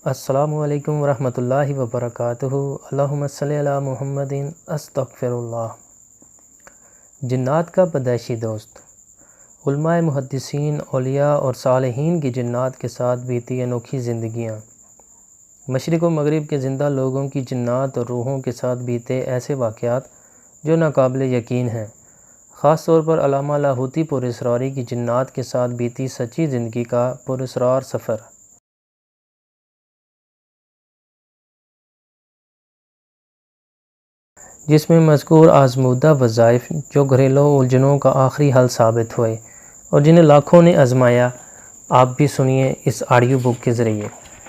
السلام علیکم ورحمۃ اللہ وبرکاتہ۔ اللہم صلی علی محمد استغفر اللہ۔ جنات کا پیدائشی دوست۔ علماء محدثین، اولیاء اور صالحین کی جنات کے ساتھ بیتی انوکھی زندگیاں۔ مشرق و مغرب کے زندہ لوگوں کی جنات اور روحوں کے ساتھ بیتے ایسے واقعات جو ناقابل یقین ہیں۔ خاص طور پر علامہ لاہوتی پر اسراری کی جنات کے ساتھ بیتی سچی زندگی کا پراسرار سفر۔ جس میں مذکور آزمودہ وظائف جو گھریلو الجھنوں کا آخری حل ثابت ہوئے اور جنہیں لاکھوں نے آزمایا، آپ بھی سنیے اس آڈیو بک کے ذریعے۔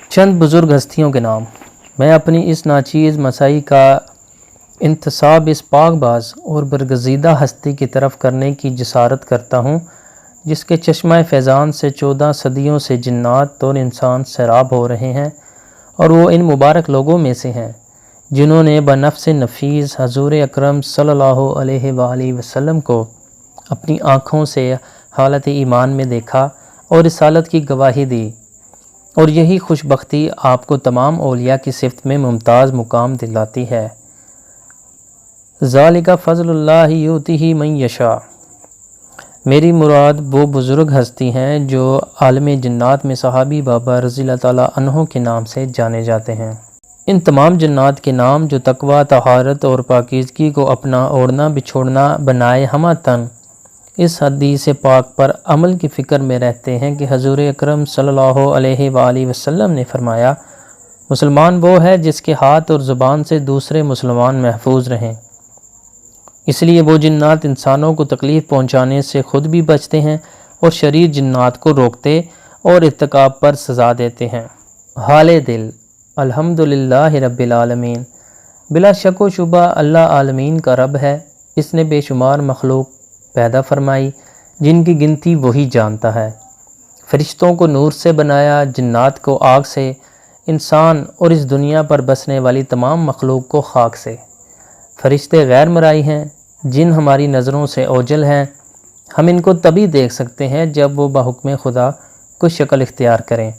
چند بزرگ ہستیوں کے نام۔ میں اپنی اس ناچیز مسائی کا انتساب اس پاک باز اور برگزیدہ ہستی کی طرف کرنے کی جسارت کرتا ہوں جس کے چشمہ فیضان سے 14 صدیوں سے جنات اور انسان سیراب ہو رہے ہیں، اور وہ ان مبارک لوگوں میں سے ہیں جنہوں نے بنفس نفیس حضور اکرم صلی اللہ علیہ وآلہ وسلم کو اپنی آنکھوں سے حالت ایمان میں دیکھا اور رسالت کی گواہی دی، اور یہی خوش بختی آپ کو تمام اولیاء کی صفت میں ممتاز مقام دلاتی ہے۔ ذالک فضل اللہ یؤتیہ من یشاء۔ میری مراد وہ بزرگ ہستی ہیں جو عالم جنات میں صحابی بابا رضی اللہ تعالیٰ عنہ کے نام سے جانے جاتے ہیں۔ ان تمام جنات کے نام جو تقویٰ، طہارت اور پاکیزگی کو اپنا اوڑھنا بچھوڑنا بنائے ہمہ تن اس حدیث پاک پر عمل کی فکر میں رہتے ہیں کہ حضور اکرم صلی اللہ علیہ وآلہ وسلم نے فرمایا، مسلمان وہ ہے جس کے ہاتھ اور زبان سے دوسرے مسلمان محفوظ رہیں۔ اس لیے وہ جنات انسانوں کو تکلیف پہنچانے سے خود بھی بچتے ہیں اور شریر جنات کو روکتے اور ارتکاب پر سزا دیتے ہیں۔ حال دل۔ الحمدللہ رب العالمین۔ بلا شک و شبہ اللہ عالمین کا رب ہے۔ اس نے بے شمار مخلوق پیدا فرمائی جن کی گنتی وہی جانتا ہے۔ فرشتوں کو نور سے بنایا، جنات کو آگ سے، انسان اور اس دنیا پر بسنے والی تمام مخلوق کو خاک سے۔ فرشتے غیر مرائی ہیں، جن ہماری نظروں سے اوجھل ہیں۔ ہم ان کو تبھی دیکھ سکتے ہیں جب وہ بحکم خدا کوئی شکل اختیار کریں،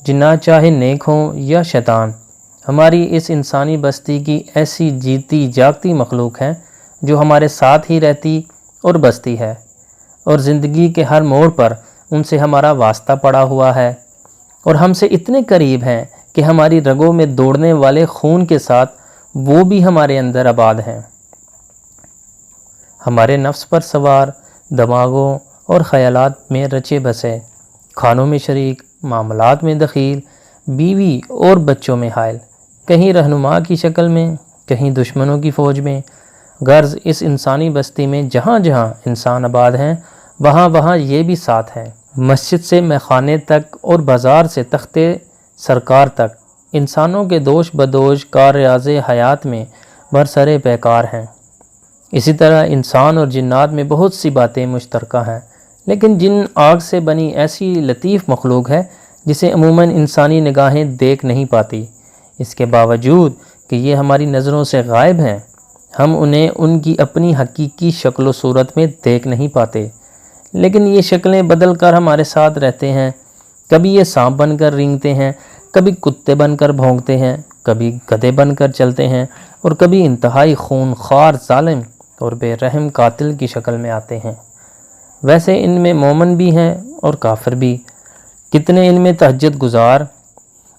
جنات چاہے نیک ہوں یا شیطان۔ ہماری اس انسانی بستی کی ایسی جیتی جاگتی مخلوق ہیں جو ہمارے ساتھ ہی رہتی اور بستی ہے، اور زندگی کے ہر موڑ پر ان سے ہمارا واسطہ پڑا ہوا ہے، اور ہم سے اتنے قریب ہیں کہ ہماری رگوں میں دوڑنے والے خون کے ساتھ وہ بھی ہمارے اندر آباد ہیں۔ ہمارے نفس پر سوار، دماغوں اور خیالات میں رچے بسے، کھانوں میں شریک، معاملات میں دخیل، بیوی اور بچوں میں حائل، کہیں رہنما کی شکل میں، کہیں دشمنوں کی فوج میں۔ غرض اس انسانی بستی میں جہاں جہاں انسان آباد ہیں وہاں وہاں یہ بھی ساتھ ہیں۔ مسجد سے میخانے تک اور بازار سے تختے سرکار تک انسانوں کے دوش بدوش کار ریاض حیات میں برسر پیکار ہیں۔ اسی طرح انسان اور جنات میں بہت سی باتیں مشترکہ ہیں، لیکن جن آگ سے بنی ایسی لطیف مخلوق ہے جسے عموماً انسانی نگاہیں دیکھ نہیں پاتی۔ اس کے باوجود کہ یہ ہماری نظروں سے غائب ہیں، ہم انہیں ان کی اپنی حقیقی شکل و صورت میں دیکھ نہیں پاتے، لیکن یہ شکلیں بدل کر ہمارے ساتھ رہتے ہیں۔ کبھی یہ سانپ بن کر رینگتے ہیں، کبھی کتے بن کر بھونکتے ہیں، کبھی گدھے بن کر چلتے ہیں، اور کبھی انتہائی خون خوار ظالم اور بے رحم قاتل کی شکل میں آتے ہیں۔ ویسے ان میں مومن بھی ہیں اور کافر بھی۔ کتنے ان میں تہجد گزار،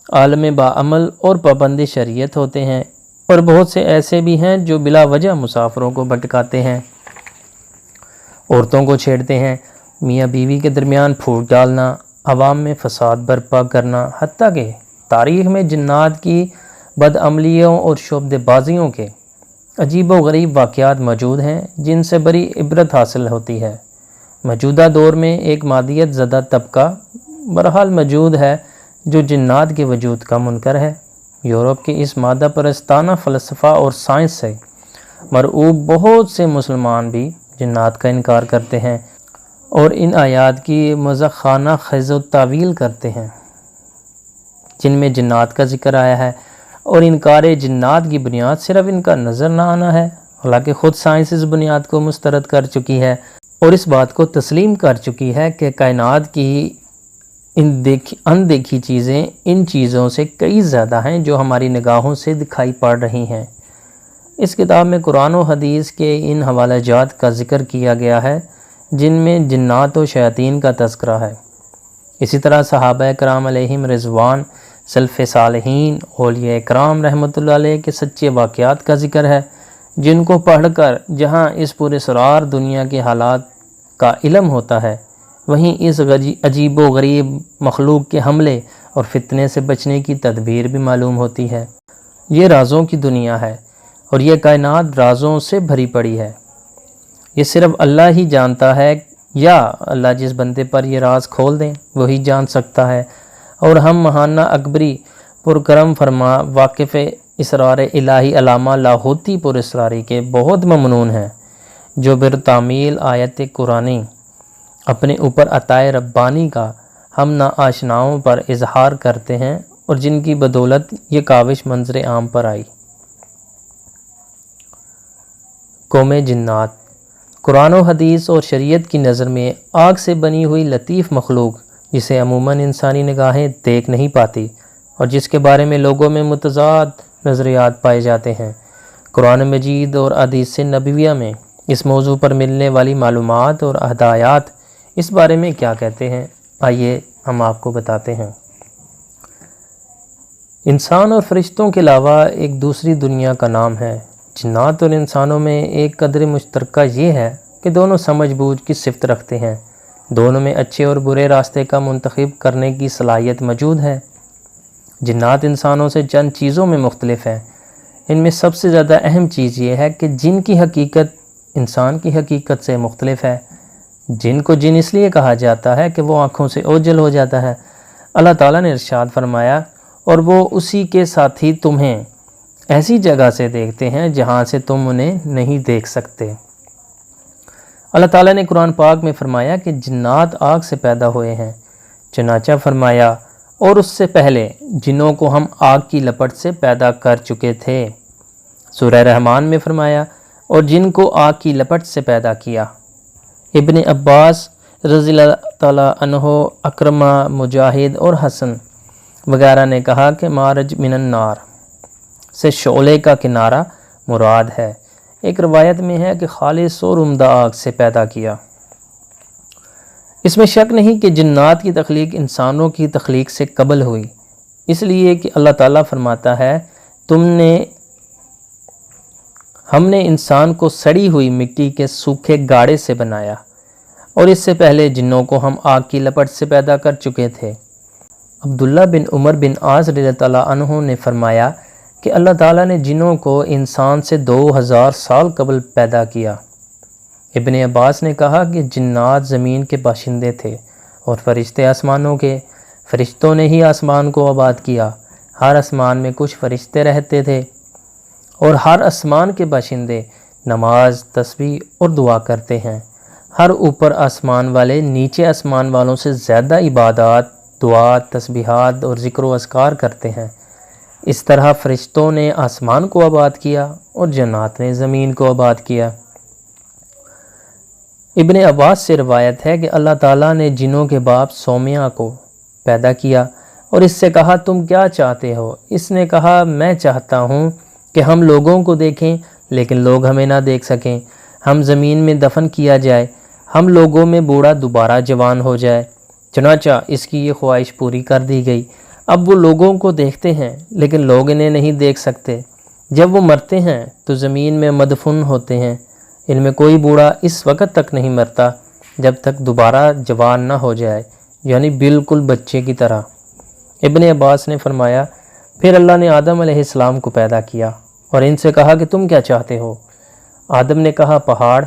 عالم باعمل اور پابند شریعت ہوتے ہیں، اور بہت سے ایسے بھی ہیں جو بلا وجہ مسافروں کو بھٹکاتے ہیں، عورتوں کو چھیڑتے ہیں، میاں بیوی کے درمیان پھوٹ ڈالنا، عوام میں فساد برپا کرنا، حتیٰ کہ تاریخ میں جنات کی بدعملیوں اور شعبدے بازیوں کے عجیب و غریب واقعات موجود ہیں جن سے بڑی عبرت حاصل ہوتی ہے۔ موجودہ دور میں ایک مادیت زدہ طبقہ بہرحال موجود ہے جو جنات کے وجود کا منکر ہے۔ یورپ کے اس مادہ پرستانہ فلسفہ اور سائنس سے مرعوب بہت سے مسلمان بھی جنات کا انکار کرتے ہیں اور ان آیات کی مزخانہ خز و تعویل کرتے ہیں جن میں جنات کا ذکر آیا ہے، اور انکار جنات کی بنیاد صرف ان کا نظر نہ آنا ہے، حالانکہ خود سائنس اس بنیاد کو مسترد کر چکی ہے اور اس بات کو تسلیم کر چکی ہے کہ کائنات کی اندیکھی چیزیں ان چیزوں سے کئی زیادہ ہیں جو ہماری نگاہوں سے دکھائی پڑ رہی ہیں۔ اس کتاب میں قرآن و حدیث کے ان حوالہ جات کا ذکر کیا گیا ہے جن میں جنات و شیاطین کا تذکرہ ہے۔ اسی طرح صحابہ کرام علیہم رضوان، سلف صالحین، اولیاء کرام رحمۃ اللہ علیہ کے سچے واقعات کا ذکر ہے، جن کو پڑھ کر جہاں اس پورے سرار دنیا کے حالات کا علم ہوتا ہے، وہیں اس عجیب و غریب مخلوق کے حملے اور فتنے سے بچنے کی تدبیر بھی معلوم ہوتی ہے۔ یہ رازوں کی دنیا ہے اور یہ کائنات رازوں سے بھری پڑی ہے۔ یہ صرف اللہ ہی جانتا ہے، یا اللہ جس بندے پر یہ راز کھول دیں وہی جان سکتا ہے، اور ہم ماہانہ اکبری پرکرم فرما واقف اسرار الہی علامہ لاہوتی پر اسراری کے بہت ممنون ہیں، جو برتعمیل آیت قرآنی اپنے اوپر عطائے ربانی کا ہم نا آشناؤں پر اظہار کرتے ہیں اور جن کی بدولت یہ کاوش منظر عام پر آئی۔ قوم جنات قرآن و حدیث اور شریعت کی نظر میں آگ سے بنی ہوئی لطیف مخلوق جسے عموماً انسانی نگاہیں دیکھ نہیں پاتی اور جس کے بارے میں لوگوں میں متضاد نظریات پائے جاتے ہیں۔ قرآن مجید اور حدیث نبویہ میں اس موضوع پر ملنے والی معلومات اور ہدایات اس بارے میں کیا کہتے ہیں، آئیے ہم آپ کو بتاتے ہیں۔ انسان اور فرشتوں کے علاوہ ایک دوسری دنیا کا نام ہے۔ جنات اور انسانوں میں ایک قدر مشترکہ یہ ہے کہ دونوں سمجھ بوجھ کی صفت رکھتے ہیں، دونوں میں اچھے اور برے راستے کا منتخب کرنے کی صلاحیت موجود ہے۔ جنات انسانوں سے چند چیزوں میں مختلف ہیں۔ ان میں سب سے زیادہ اہم چیز یہ ہے کہ جن کی حقیقت انسان کی حقیقت سے مختلف ہے۔ جن کو جن اس لیے کہا جاتا ہے کہ وہ آنکھوں سے اوجھل ہو جاتا ہے۔ اللہ تعالیٰ نے ارشاد فرمایا، اور وہ اسی کے ساتھی تمہیں ایسی جگہ سے دیکھتے ہیں جہاں سے تم انہیں نہیں دیکھ سکتے۔ اللہ تعالیٰ نے قرآن پاک میں فرمایا کہ جنات آگ سے پیدا ہوئے ہیں، چنانچہ فرمایا اور اس سے پہلے جنوں کو ہم آگ کی لپٹ سے پیدا کر چکے تھے۔ سورہ رحمان میں فرمایا اور جن کو آگ کی لپٹ سے پیدا کیا۔ ابن عباس رضی اللہ تعالیٰ عنہ، اکرمہ، مجاہد اور حسن وغیرہ نے کہا کہ مارج من النار سے شعلے کا کنارہ مراد ہے۔ ایک روایت میں ہے کہ خالص اور عمدہ آگ سے پیدا کیا۔ اس میں شک نہیں کہ جنات کی تخلیق انسانوں کی تخلیق سے قبل ہوئی، اس لیے کہ اللہ تعالیٰ فرماتا ہے ہم نے انسان کو سڑی ہوئی مٹی کے سوکھے گاڑے سے بنایا، اور اس سے پہلے جنوں کو ہم آگ کی لپٹ سے پیدا کر چکے تھے۔ عبداللہ بن عمر بن عاص رضی اللہ عنہ نے فرمایا کہ اللہ تعالیٰ نے جنوں کو انسان سے 2000 سال قبل پیدا کیا۔ ابن عباس نے کہا کہ جنات زمین کے باشندے تھے اور فرشتے آسمانوں کے۔ فرشتوں نے ہی آسمان کو آباد کیا۔ ہر آسمان میں کچھ فرشتے رہتے تھے اور ہر آسمان کے باشندے نماز، تسبیح اور دعا کرتے ہیں۔ ہر اوپر آسمان والے نیچے آسمان والوں سے زیادہ عبادات، دعا، تسبیحات اور ذکر و اذکار کرتے ہیں۔ اس طرح فرشتوں نے آسمان کو آباد کیا اور جنات نے زمین کو آباد کیا۔ ابن عباس سے روایت ہے کہ اللہ تعالیٰ نے جنوں کے باپ سومیا کو پیدا کیا اور اس سے کہا تم کیا چاہتے ہو؟ اس نے کہا میں چاہتا ہوں کہ ہم لوگوں کو دیکھیں لیکن لوگ ہمیں نہ دیکھ سکیں، ہم زمین میں دفن کیا جائے، ہم لوگوں میں بوڑھا دوبارہ جوان ہو جائے۔ چنانچہ اس کی یہ خواہش پوری کر دی گئی۔ اب وہ لوگوں کو دیکھتے ہیں لیکن لوگ انہیں نہیں دیکھ سکتے۔ جب وہ مرتے ہیں تو زمین میں مدفون ہوتے ہیں۔ ان میں کوئی بوڑھا اس وقت تک نہیں مرتا جب تک دوبارہ جوان نہ ہو جائے، یعنی بالکل بچے کی طرح۔ ابن عباس نے فرمایا پھر اللہ نے آدم علیہ السلام کو پیدا کیا اور ان سے کہا کہ تم کیا چاہتے ہو؟ آدم نے کہا پہاڑ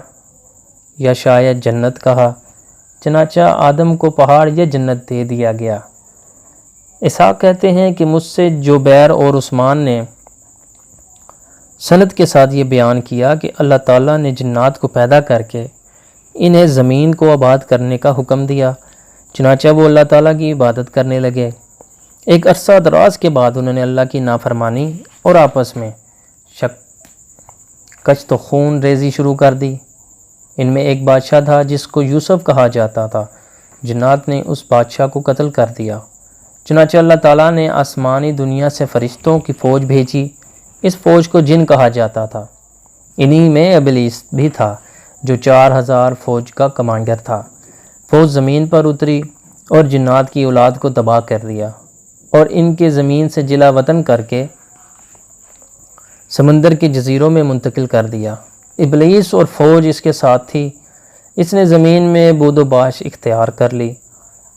یا شاید جنت کہا، چنانچہ آدم کو پہاڑ یا جنت دے دیا گیا۔ اسحاق کہتے ہیں کہ مجھ سے جبیر اور عثمان نے سند کے ساتھ یہ بیان کیا کہ اللہ تعالیٰ نے جنات کو پیدا کر کے انہیں زمین کو آباد کرنے کا حکم دیا، چنانچہ وہ اللہ تعالیٰ کی عبادت کرنے لگے۔ ایک عرصہ دراز کے بعد انہوں نے اللہ کی نافرمانی اور آپس میں کشت و خون ریزی شروع کر دی۔ ان میں ایک بادشاہ تھا جس کو یوسف کہا جاتا تھا، جنات نے اس بادشاہ کو قتل کر دیا۔ چنانچہ اللہ تعالیٰ نے آسمانی دنیا سے فرشتوں کی فوج بھیجی۔ اس فوج کو جن کہا جاتا تھا۔ انہی میں ابلیس بھی تھا جو 4000 فوج کا کمانڈر تھا۔ فوج زمین پر اتری اور جنات کی اولاد کو تباہ کر دیا اور ان کے زمین سے جلا وطن کر کے سمندر کے جزیروں میں منتقل کر دیا۔ ابلیس اور فوج اس کے ساتھ تھی۔ اس نے زمین میں بود و باش اختیار کر لی۔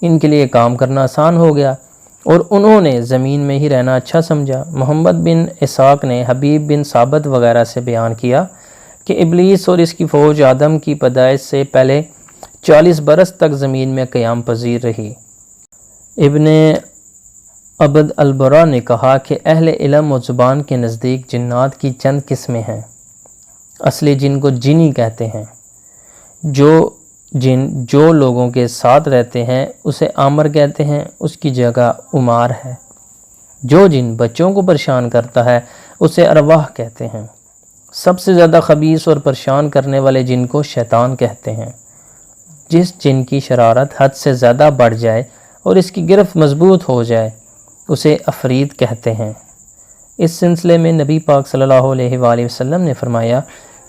ان کے لیے کام کرنا آسان ہو گیا اور انہوں نے زمین میں ہی رہنا اچھا سمجھا۔ محمد بن اسحاق نے حبیب بن ثابت وغیرہ سے بیان کیا کہ ابلیس اور اس کی فوج آدم کی پیدائش سے پہلے 40 برس تک زمین میں قیام پذیر رہی۔ ابن عبد البرا نے کہا کہ اہل علم و زبان کے نزدیک جنات کی چند قسمیں ہیں۔ اصلی جن کو جنی کہتے ہیں۔ جو جن جو لوگوں کے ساتھ رہتے ہیں اسے آمر کہتے ہیں، اس کی جگہ عمار ہے۔ جو جن بچوں کو پریشان کرتا ہے اسے ارواح کہتے ہیں۔ سب سے زیادہ خبیث اور پریشان کرنے والے جن کو شیطان کہتے ہیں۔ جس جن کی شرارت حد سے زیادہ بڑھ جائے اور اس کی گرفت مضبوط ہو جائے اسے عفریت کہتے ہیں۔ اس سلسلے میں نبی پاک صلی اللہ علیہ وآلہ وسلم نے فرمایا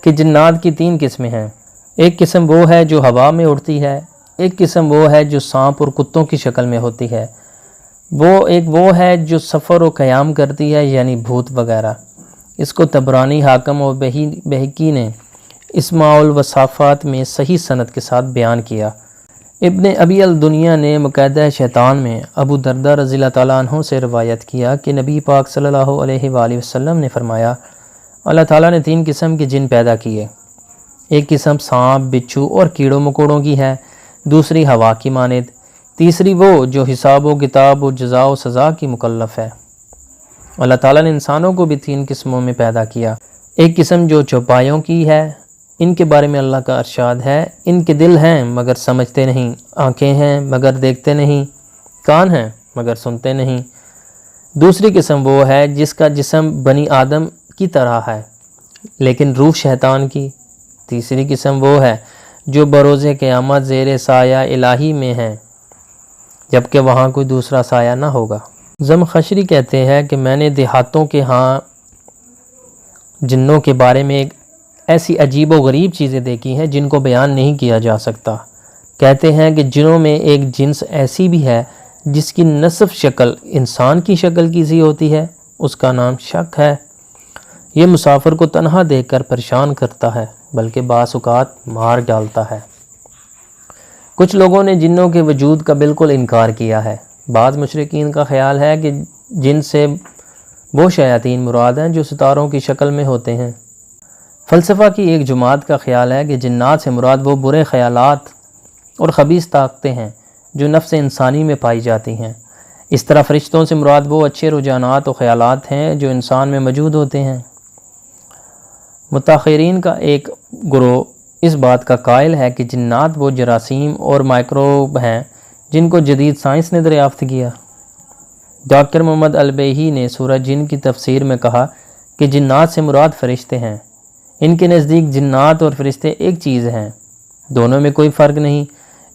کہ جنات کی 3 قسمیں ہیں۔ ایک قسم وہ ہے جو ہوا میں اڑتی ہے، ایک قسم وہ ہے جو سانپ اور کتوں کی شکل میں ہوتی ہے، ایک وہ ہے جو سفر و قیام کرتی ہے یعنی بھوت وغیرہ۔ اس کو طبرانی، حاکم اور بہقی نے اسماع الوصافات میں صحیح سند کے ساتھ بیان کیا۔ ابن ابی الدنیا نے مقیدہ شیطان میں ابو درداء رضی اللہ تعالیٰ عنہ سے روایت کیا کہ نبی پاک صلی اللہ علیہ وآلہ وسلم نے فرمایا اللہ تعالیٰ نے 3 قسم کے جن پیدا کیے۔ ایک قسم سانپ، بچھو اور کیڑوں مکوڑوں کی ہے، دوسری ہوا کی مانند، تیسری وہ جو حساب و کتاب و جزا و سزا کی مکلف ہے۔ اللہ تعالیٰ نے انسانوں کو بھی 3 قسموں میں پیدا کیا۔ ایک قسم جو چوپایوں کی ہے، ان کے بارے میں اللہ کا ارشاد ہے ان کے دل ہیں مگر سمجھتے نہیں، آنکھیں ہیں مگر دیکھتے نہیں، کان ہیں مگر سنتے نہیں۔ دوسری قسم وہ ہے جس کا جسم بنی آدم کی طرح ہے لیکن روح شیطان کی۔ تیسری قسم وہ ہے جو بروز قیامت زیر سایہ الہی میں ہے جبکہ وہاں کوئی دوسرا سایہ نہ ہوگا۔ زمخشری کہتے ہیں کہ میں نے دیہاتوں کے ہاں جنوں کے بارے میں ایسی عجیب و غریب چیزیں دیکھی ہیں جن کو بیان نہیں کیا جا سکتا۔ کہتے ہیں کہ جنوں میں ایک جنس ایسی بھی ہے جس کی نصف شکل انسان کی شکل کی سی ہوتی ہے، اس کا نام شک ہے۔ یہ مسافر کو تنہا دیکھ کر پریشان کرتا ہے بلکہ بعض اوقات مار ڈالتا ہے۔ کچھ لوگوں نے جنوں کے وجود کا بالکل انکار کیا ہے۔ بعض مشرکین کا خیال ہے کہ جن سے وہ شیاطین مراد ہیں جو ستاروں کی شکل میں ہوتے ہیں۔ فلسفہ کی ایک جماعت کا خیال ہے کہ جنات سے مراد وہ برے خیالات اور خبیث طاقتیں ہیں جو نفس انسانی میں پائی جاتی ہیں۔ اس طرح فرشتوں سے مراد وہ اچھے رجحانات و خیالات ہیں جو انسان میں موجود ہوتے ہیں۔ متاخرین کا ایک گروہ اس بات کا قائل ہے کہ جنات وہ جراثیم اور مائکروب ہیں جن کو جدید سائنس نے دریافت کیا۔ ڈاکٹر محمد البیہی نے سورہ جن کی تفسیر میں کہا کہ جنات سے مراد فرشتے ہیں۔ ان کے نزدیک جنات اور فرشتے ایک چیز ہیں، دونوں میں کوئی فرق نہیں۔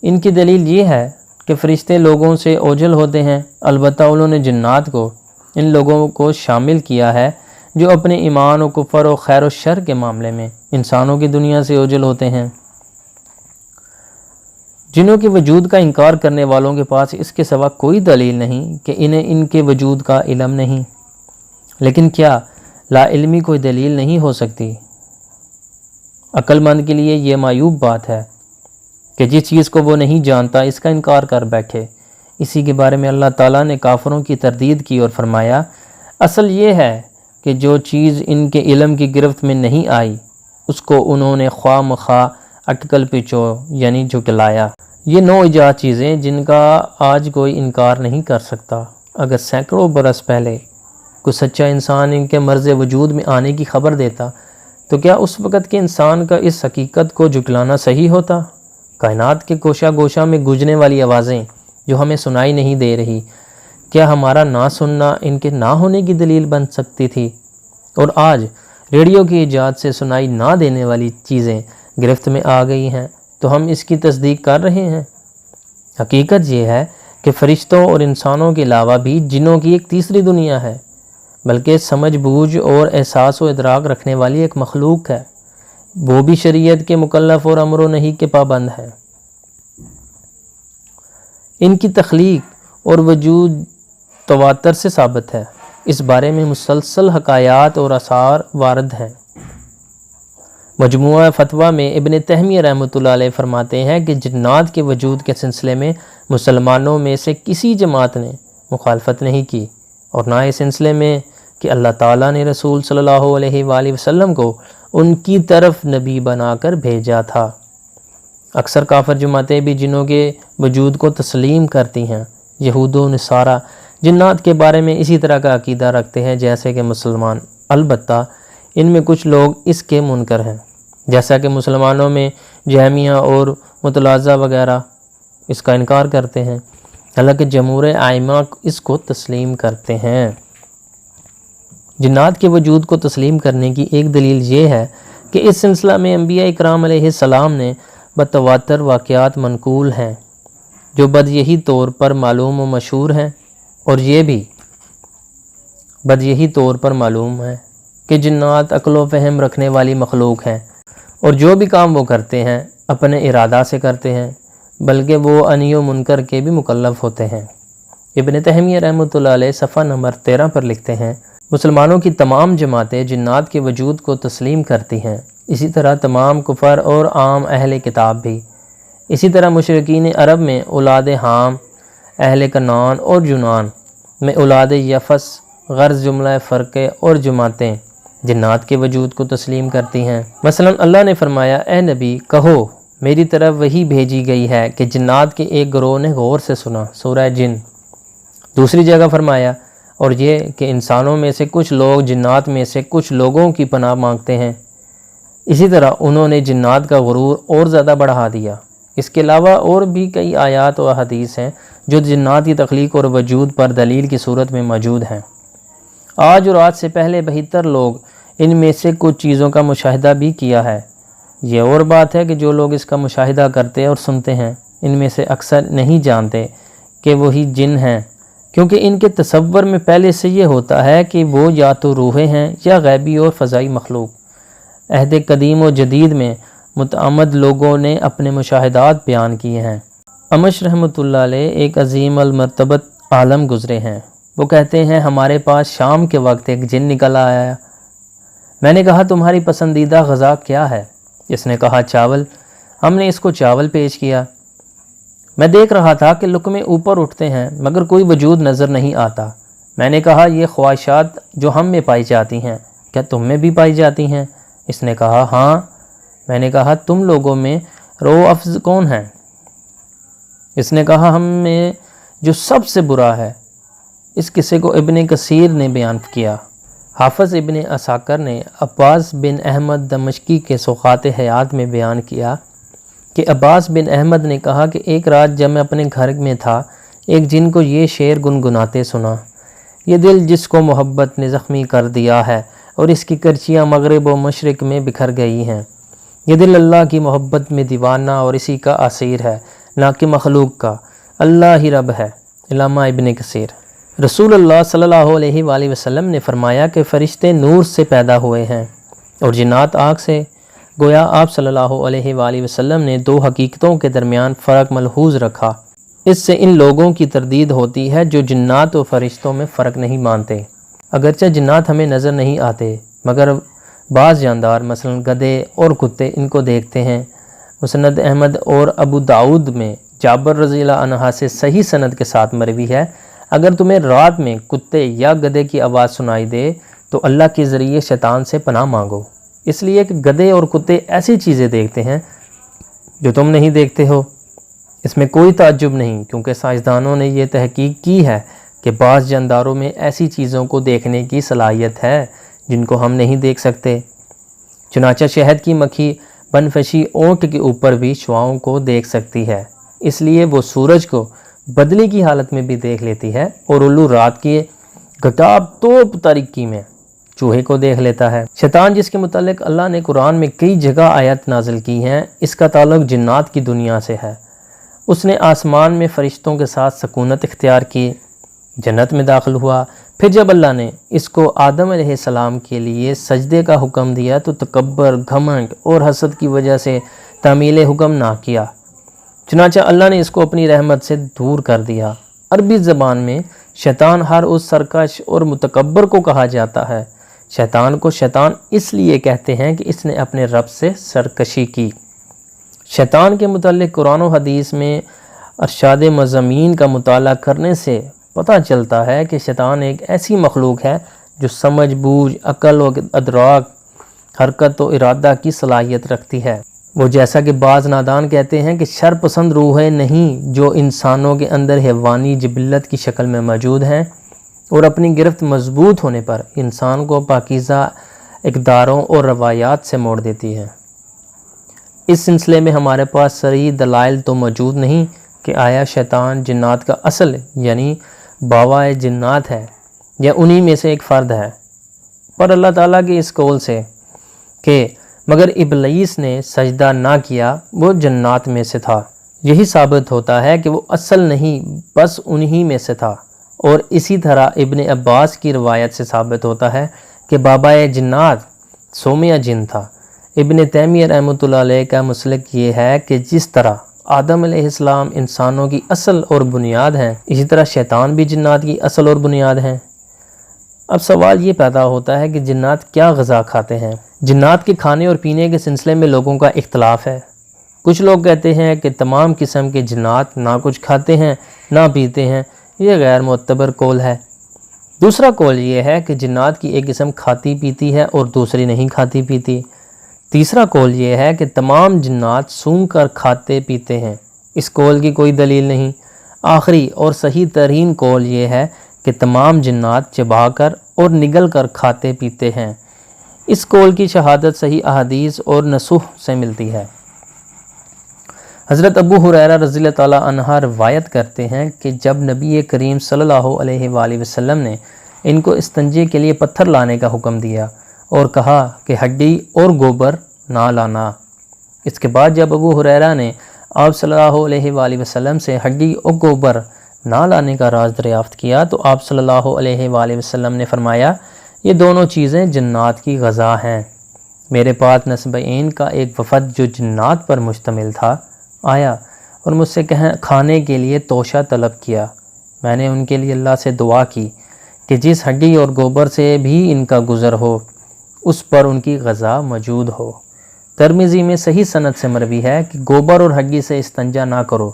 ان کی دلیل یہ ہے کہ فرشتے لوگوں سے اوجھل ہوتے ہیں، البتہ انہوں نے جنات کو ان لوگوں کو شامل کیا ہے جو اپنے ایمان و کفر و خیر و شر کے معاملے میں انسانوں کی دنیا سے اوجھل ہوتے ہیں۔ جنوں کے وجود کا انکار کرنے والوں کے پاس اس کے سوا کوئی دلیل نہیں کہ انہیں ان کے وجود کا علم نہیں۔ لیکن کیا لا علمی کوئی دلیل نہیں ہو سکتی؟ عقل مند کے لیے یہ معیوب بات ہے کہ جس چیز کو وہ نہیں جانتا اس کا انکار کر بیٹھے۔ اسی کے بارے میں اللہ تعالیٰ نے کافروں کی تردید کی اور فرمایا اصل یہ ہے کہ جو چیز ان کے علم کی گرفت میں نہیں آئی اس کو انہوں نے خواہ مخواہ اٹکل پچو یعنی جھٹلایا۔ یہ نو ایجاد چیزیں جن کا آج کوئی انکار نہیں کر سکتا۔ اگر سینکڑوں برس پہلے کوئی سچا انسان ان کے مرز وجود میں آنے کی خبر دیتا تو کیا اس وقت کے انسان کا اس حقیقت کو جھٹلانا صحیح ہوتا؟ کائنات کے گوشہ گوشہ میں گونجنے والی آوازیں جو ہمیں سنائی نہیں دے رہی، کیا ہمارا نہ سننا ان کے نہ ہونے کی دلیل بن سکتی تھی؟ اور آج ریڈیو کی ایجاد سے سنائی نہ دینے والی چیزیں گرفت میں آ گئی ہیں تو ہم اس کی تصدیق کر رہے ہیں۔ حقیقت یہ ہے کہ فرشتوں اور انسانوں کے علاوہ بھی جنوں کی ایک تیسری دنیا ہے، بلکہ سمجھ بوجھ اور احساس و ادراک رکھنے والی ایک مخلوق ہے۔ وہ بھی شریعت کے مکلف اور امر و نہی کے پابند ہے۔ ان کی تخلیق اور وجود تواتر سے ثابت ہے۔ اس بارے میں مسلسل حکایات اور آثار وارد ہیں۔ مجموعہ فتویٰ میں ابن تیمیہ رحمۃ اللہ علیہ فرماتے ہیں کہ جنات کے وجود کے سلسلے میں مسلمانوں میں سے کسی جماعت نے مخالفت نہیں کی، اور نہ اس سلسلے میں کہ اللہ تعالیٰ نے رسول صلی اللہ علیہ وآلہ وسلم کو ان کی طرف نبی بنا کر بھیجا تھا۔ اکثر کافر جماعتیں بھی جنوں کے وجود کو تسلیم کرتی ہیں۔ یہود و نصارہ جنات کے بارے میں اسی طرح کا عقیدہ رکھتے ہیں جیسے کہ مسلمان، البتہ ان میں کچھ لوگ اس کے منکر ہیں، جیسا کہ مسلمانوں میں جہمیہ اور متلازہ وغیرہ اس کا انکار کرتے ہیں، حالانکہ جمہور ائمہ اس کو تسلیم کرتے ہیں۔ جنات کے وجود کو تسلیم کرنے کی ایک دلیل یہ ہے کہ اس سلسلہ میں انبیاء اکرام علیہ السلام نے بتواتر واقعات منقول ہیں جو بدیہی طور پر معلوم و مشہور ہیں، اور یہ بھی بدیہی طور پر معلوم ہے کہ جنات عقل و فہم رکھنے والی مخلوق ہیں، اور جو بھی کام وہ کرتے ہیں اپنے ارادہ سے کرتے ہیں، بلکہ وہ انی و منکر کے بھی مکلف ہوتے ہیں۔ ابن تیمیہ رحمۃ اللہ علیہ صفحہ نمبر 13 پر لکھتے ہیں، مسلمانوں کی تمام جماعتیں جنات کے وجود کو تسلیم کرتی ہیں، اسی طرح تمام کفر اور عام اہل کتاب بھی۔ اسی طرح مشرکین عرب میں اولاد حام، اہل کنعان اور یونان میں اولاد یفس، غرض جملہ فرقے اور جماعتیں جنات کے وجود کو تسلیم کرتی ہیں۔ مثلا اللہ نے فرمایا، اے نبی کہو میری طرف وحی بھیجی گئی ہے کہ جنات کے ایک گروہ نے غور سے سنا، سورہ جن۔ دوسری جگہ فرمایا، اور یہ کہ انسانوں میں سے کچھ لوگ جنات میں سے کچھ لوگوں کی پناہ مانگتے ہیں۔ اسی طرح انہوں نے جنات کا غرور اور زیادہ بڑھا دیا۔ اس کے علاوہ اور بھی کئی آیات و حدیث ہیں جو جنات کی تخلیق اور وجود پر دلیل کی صورت میں موجود ہیں۔ آج اور آج سے پہلے 72 لوگ ان میں سے کچھ چیزوں کا مشاہدہ بھی کیا ہے۔ یہ اور بات ہے کہ جو لوگ اس کا مشاہدہ کرتے اور سنتے ہیں ان میں سے اکثر نہیں جانتے کہ وہی جن ہیں، کیونکہ ان کے تصور میں پہلے سے یہ ہوتا ہے کہ وہ یا تو روحیں ہیں یا غیبی اور فضائی مخلوق۔ عہد قدیم و جدید میں متعمد لوگوں نے اپنے مشاہدات بیان کیے ہیں۔ امش رحمۃ اللہ علیہ ایک عظیم المرتبت عالم گزرے ہیں۔ وہ کہتے ہیں، ہمارے پاس شام کے وقت ایک جن نکل آیا۔ میں نے کہا، تمہاری پسندیدہ غذا کیا ہے؟ اس نے کہا، چاول۔ ہم نے اس کو چاول پیش کیا۔ میں دیکھ رہا تھا کہ لقمے اوپر اٹھتے ہیں مگر کوئی وجود نظر نہیں آتا۔ میں نے کہا، یہ خواہشات جو ہم میں پائی جاتی ہیں کیا تم میں بھی پائی جاتی ہیں؟ اس نے کہا، ہاں۔ میں نے کہا، تم لوگوں میں رو افز کون ہے؟ اس نے کہا، ہم میں جو سب سے برا ہے۔ اس قصے کو ابن کثیر نے بیان کیا۔ حافظ ابن عساکر نے عباس بن احمد دمشقی کے سوغات حیات میں بیان کیا کہ عباس بن احمد نے کہا کہ ایک رات جب میں اپنے گھر میں تھا، ایک جن کو یہ شعر گنگناتے سنا، یہ دل جس کو محبت نے زخمی کر دیا ہے اور اس کی کرچیاں مغرب و مشرق میں بکھر گئی ہیں، یہ دل اللہ کی محبت میں دیوانہ اور اسی کا اسیر ہے، نہ کہ مخلوق کا، اللہ ہی رب ہے۔ علامہ ابن کثیر۔ رسول اللہ صلی اللہ علیہ وآلہ وسلم نے فرمایا کہ فرشتے نور سے پیدا ہوئے ہیں اور جنات آگ سے۔ گویا آپ صلی اللہ علیہ وآلہ وسلم نے دو حقیقتوں کے درمیان فرق ملحوظ رکھا۔ اس سے ان لوگوں کی تردید ہوتی ہے جو جنات و فرشتوں میں فرق نہیں مانتے۔ اگرچہ جنات ہمیں نظر نہیں آتے مگر بعض جاندار مثلا گدھے اور کتے ان کو دیکھتے ہیں۔ مسند احمد اور ابو داؤد میں جابر رضی اللہ عنہ سے صحیح سند کے ساتھ مروی ہے، اگر تمہیں رات میں کتے یا گدھے کی آواز سنائی دے تو اللہ کے ذریعے شیطان سے پناہ مانگو، اس لیے کہ گدھے اور کتے ایسی چیزیں دیکھتے ہیں جو تم نہیں دیکھتے ہو۔ اس میں کوئی تعجب نہیں، کیونکہ سائنسدانوں نے یہ تحقیق کی ہے کہ بعض جانداروں میں ایسی چیزوں کو دیکھنے کی صلاحیت ہے جن کو ہم نہیں دیکھ سکتے۔ چنانچہ شہد کی مکھی بنفشی اونٹ کے اوپر بھی شعاؤں کو دیکھ سکتی ہے، اس لیے وہ سورج کو بدلی کی حالت میں بھی دیکھ لیتی ہے، اور الو رات کی گھٹاب توپ تاریکی میں چوہے کو دیکھ لیتا ہے۔ شیطان، جس کے متعلق اللہ نے قرآن میں کئی جگہ آیت نازل کی ہیں، اس کا تعلق جنات کی دنیا سے ہے۔ اس نے آسمان میں فرشتوں کے ساتھ سکونت اختیار کی، جنت میں داخل ہوا۔ پھر جب اللہ نے اس کو آدم علیہ السلام کے لیے سجدے کا حکم دیا تو تکبر، گھمنڈ اور حسد کی وجہ سے تعمیل حکم نہ کیا، چنانچہ اللہ نے اس کو اپنی رحمت سے دور کر دیا۔ عربی زبان میں شیطان ہر اس سرکش اور متکبر کو کہا جاتا ہے۔ شیطان کو شیطان اس لیے کہتے ہیں کہ اس نے اپنے رب سے سرکشی کی۔ شیطان کے متعلق قرآن و حدیث میں ارشاد مضامین کا مطالعہ کرنے سے پتہ چلتا ہے کہ شیطان ایک ایسی مخلوق ہے جو سمجھ بوجھ، عقل و ادراک، حرکت و ارادہ کی صلاحیت رکھتی ہے۔ وہ جیسا کہ بعض نادان کہتے ہیں کہ شر پسند روحیں نہیں جو انسانوں کے اندر حیوانی جبلت کی شکل میں موجود ہیں اور اپنی گرفت مضبوط ہونے پر انسان کو پاکیزہ اقداروں اور روایات سے موڑ دیتی ہے۔ اس سلسلے میں ہمارے پاس صریح دلائل تو موجود نہیں کہ آیا شیطان جنات کا اصل یعنی باوا جنات ہے یا انہی میں سے ایک فرد ہے، پر اللہ تعالیٰ کے اس قول سے کہ مگر ابلیس نے سجدہ نہ کیا وہ جنات میں سے تھا، یہی ثابت ہوتا ہے کہ وہ اصل نہیں بس انہی میں سے تھا۔ اور اسی طرح ابن عباس کی روایت سے ثابت ہوتا ہے کہ بابا جنات سومیہ جن تھا۔ ابن تیمیہ رحمۃ اللہ علیہ کا مسلک یہ ہے کہ جس طرح آدم علیہ السلام انسانوں کی اصل اور بنیاد ہیں، اسی طرح شیطان بھی جنات کی اصل اور بنیاد ہیں۔ اب سوال یہ پیدا ہوتا ہے کہ جنات کیا غذا کھاتے ہیں؟ جنات کے کھانے اور پینے کے سلسلے میں لوگوں کا اختلاف ہے۔ کچھ لوگ کہتے ہیں کہ تمام قسم کے جنات نہ کچھ کھاتے ہیں نہ پیتے ہیں، یہ غیر معتبر قول ہے۔ دوسرا قول یہ ہے کہ جنات کی ایک قسم کھاتی پیتی ہے اور دوسری نہیں کھاتی پیتی۔ تیسرا قول یہ ہے کہ تمام جنات سونگھ کر کھاتے پیتے ہیں، اس قول کی کوئی دلیل نہیں۔ آخری اور صحیح ترین قول یہ ہے کہ تمام جنات چبا کر اور نگل کر کھاتے پیتے ہیں، اس قول کی شہادت صحیح احادیث اور نصوص سے ملتی ہے۔ حضرت ابو ہریرہ رضی اللہ تعالیٰ عنہ روایت کرتے ہیں کہ جب نبی کریم صلی اللہ علیہ وآلہ وسلم نے ان کو استنجے کے لیے پتھر لانے کا حکم دیا اور کہا کہ ہڈی اور گوبر نہ لانا، اس کے بعد جب ابو ہریرہ نے آپ صلی اللہ علیہ وآلہ وسلم سے ہڈی اور گوبر نہ لانے کا راز دریافت کیا تو آپ صلی اللہ علیہ وآلہ وسلم نے فرمایا یہ دونوں چیزیں جنات کی غذا ہیں۔ میرے پاس نسبین کا ایک وفد جو جنات پر مشتمل تھا آیا اور مجھ سے کھانے کے لیے توشہ طلب کیا۔ میں نے ان کے لیے اللہ سے دعا کی کہ جس ہڈی اور گوبر سے بھی ان کا گزر ہو اس پر ان کی غذا موجود ہو۔ ترمذی میں صحیح سند سے مروی ہے کہ گوبر اور ہڈی سے استنجا نہ کرو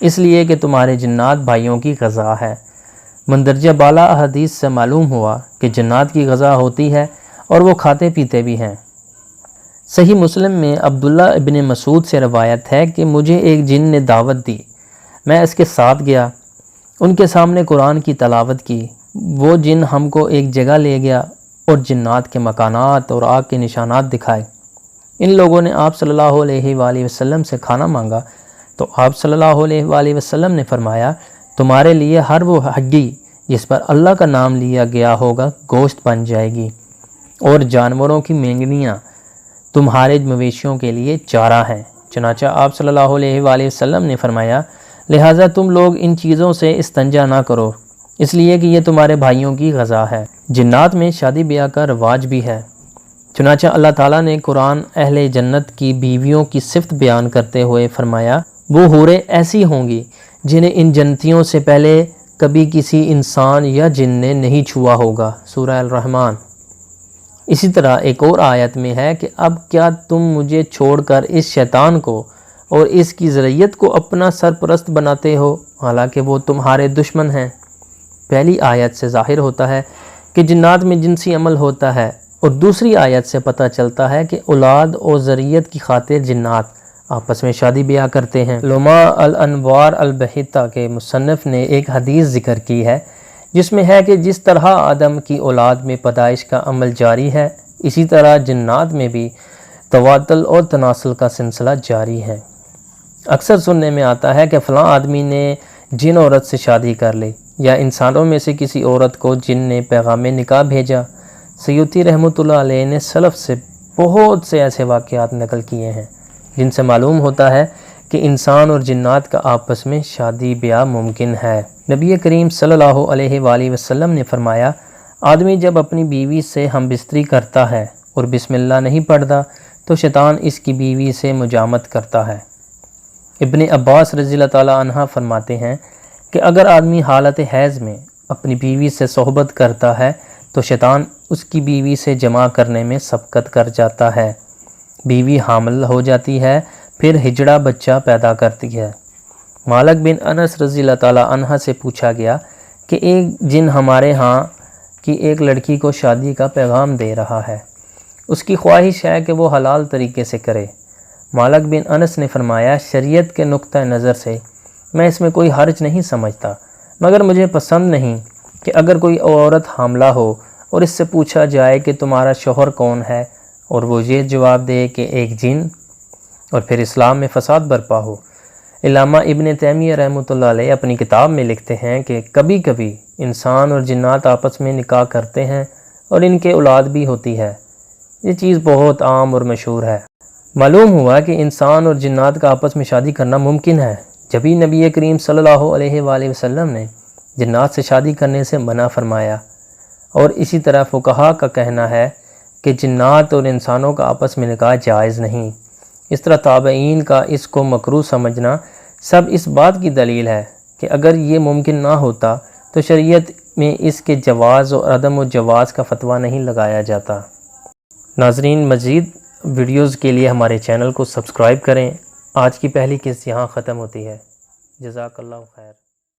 اس لیے کہ تمہارے جنات بھائیوں کی غذا ہے۔ مندرجہ بالا احادیث سے معلوم ہوا کہ جنات کی غذا ہوتی ہے اور وہ کھاتے پیتے بھی ہیں۔ صحیح مسلم میں عبداللہ ابن مسعود سے روایت ہے کہ مجھے ایک جن نے دعوت دی، میں اس کے ساتھ گیا، ان کے سامنے قرآن کی تلاوت کی۔ وہ جن ہم کو ایک جگہ لے گیا اور جنات کے مکانات اور آگ کے نشانات دکھائے۔ ان لوگوں نے آپ صلی اللہ علیہ وآلہ وسلم سے کھانا مانگا تو آپ صلی اللہ علیہ وآلہ وسلم نے فرمایا تمہارے لیے ہر وہ ہڈی جس پر اللہ کا نام لیا گیا ہوگا گوشت بن جائے گی، اور جانوروں کی مینگنیاں تمہارے مویشیوں کے لیے چارہ ہیں۔ چنانچہ آپ صلی اللہ علیہ وآلہ وسلم نے فرمایا لہٰذا تم لوگ ان چیزوں سے استنجا نہ کرو اس لیے کہ یہ تمہارے بھائیوں کی غذا ہے۔ جنات میں شادی بیاہ کا رواج بھی ہے، چنانچہ اللہ تعالیٰ نے قرآن اہل جنت کی بیویوں کی صفت بیان کرتے ہوئے فرمایا وہ حوریں ایسی ہوں گی جنہیں ان جنتیوں سے پہلے کبھی کسی انسان یا جن نے نہیں چھوا ہوگا، سورہ الرحمن۔ اسی طرح ایک اور آیت میں ہے کہ اب کیا تم مجھے چھوڑ کر اس شیطان کو اور اس کی ذریت کو اپنا سرپرست بناتے ہو حالانکہ وہ تمہارے دشمن ہیں۔ پہلی آیت سے ظاہر ہوتا ہے کہ جنات میں جنسی عمل ہوتا ہے، اور دوسری آیت سے پتہ چلتا ہے کہ اولاد اور ذریت کی خاطر جنات آپس میں شادی بیاہ کرتے ہیں۔ لمع الانوار البہتہ کے مصنف نے ایک حدیث ذکر کی ہے جس میں ہے کہ جس طرح آدم کی اولاد میں پیدائش کا عمل جاری ہے اسی طرح جنات میں بھی تواتل اور تناسل کا سلسلہ جاری ہے۔ اکثر سننے میں آتا ہے کہ فلاں آدمی نے جن عورت سے شادی کر لی، یا انسانوں میں سے کسی عورت کو جن نے پیغام نکاح بھیجا۔ سیوطی رحمۃ اللہ علیہ نے سلف سے بہت سے ایسے واقعات نقل کیے ہیں جن سے معلوم ہوتا ہے کہ کہ انسان اور جنات کا آپس میں شادی بیاہ ممکن ہے۔ نبی کریم صلی اللہ علیہ وآلہ وسلم نے فرمایا، آدمی جب اپنی بیوی سے ہم بستری کرتا ہے اور بسم اللہ نہیں پڑھتا تو شیطان اس کی بیوی سے مجامت کرتا ہے۔ ابن عباس رضی اللہ تعالیٰ عنہ فرماتے ہیں کہ اگر آدمی حالت حیض میں اپنی بیوی سے صحبت کرتا ہے تو شیطان اس کی بیوی سے جمع کرنے میں سبقت کر جاتا ہے۔ بیوی حامل ہو جاتی ہے، پھر ہجڑا بچہ پیدا کرتی ہے۔ مالک بن انس رضی اللہ تعالیٰ عنہ سے پوچھا گیا کہ ایک جن ہمارے ہاں کی ایک لڑکی کو شادی کا پیغام دے رہا ہے، اس کی خواہش ہے کہ وہ حلال طریقے سے کرے۔ مالک بن انس نے فرمایا، شریعت کے نقطہ نظر سے میں اس میں کوئی حرج نہیں سمجھتا، مگر مجھے پسند نہیں کہ اگر کوئی عورت حاملہ ہو اور اس سے پوچھا جائے کہ تمہارا شوہر کون ہے اور وہ یہ جواب دے کہ ایک جن، اور پھر اسلام میں فساد برپا ہو۔ علامہ ابن تیمیہ رحمۃ اللہ علیہ اپنی کتاب میں لکھتے ہیں کہ کبھی کبھی انسان اور جنات آپس میں نکاح کرتے ہیں اور ان کے اولاد بھی ہوتی ہے۔ یہ چیز بہت عام اور مشہور ہے۔ معلوم ہوا کہ انسان اور جنات کا آپس میں شادی کرنا ممکن ہے، جبھی نبی کریم صلی اللہ علیہ وآلہ وسلم نے جنات سے شادی کرنے سے منع فرمایا۔ اور اسی طرح فقہاء کا کہنا ہے کہ جنات اور انسانوں کا آپس میں نکاح جائز نہیں۔ اس طرح تابعین کا اس کو مکروہ سمجھنا سب اس بات کی دلیل ہے کہ اگر یہ ممکن نہ ہوتا تو شریعت میں اس کے جواز اور عدم و جواز کا فتویٰ نہیں لگایا جاتا۔ ناظرین، مزید ویڈیوز کے لیے ہمارے چینل کو سبسکرائب کریں۔ آج کی پہلی قسط یہاں ختم ہوتی ہے۔ جزاک اللہ خیر۔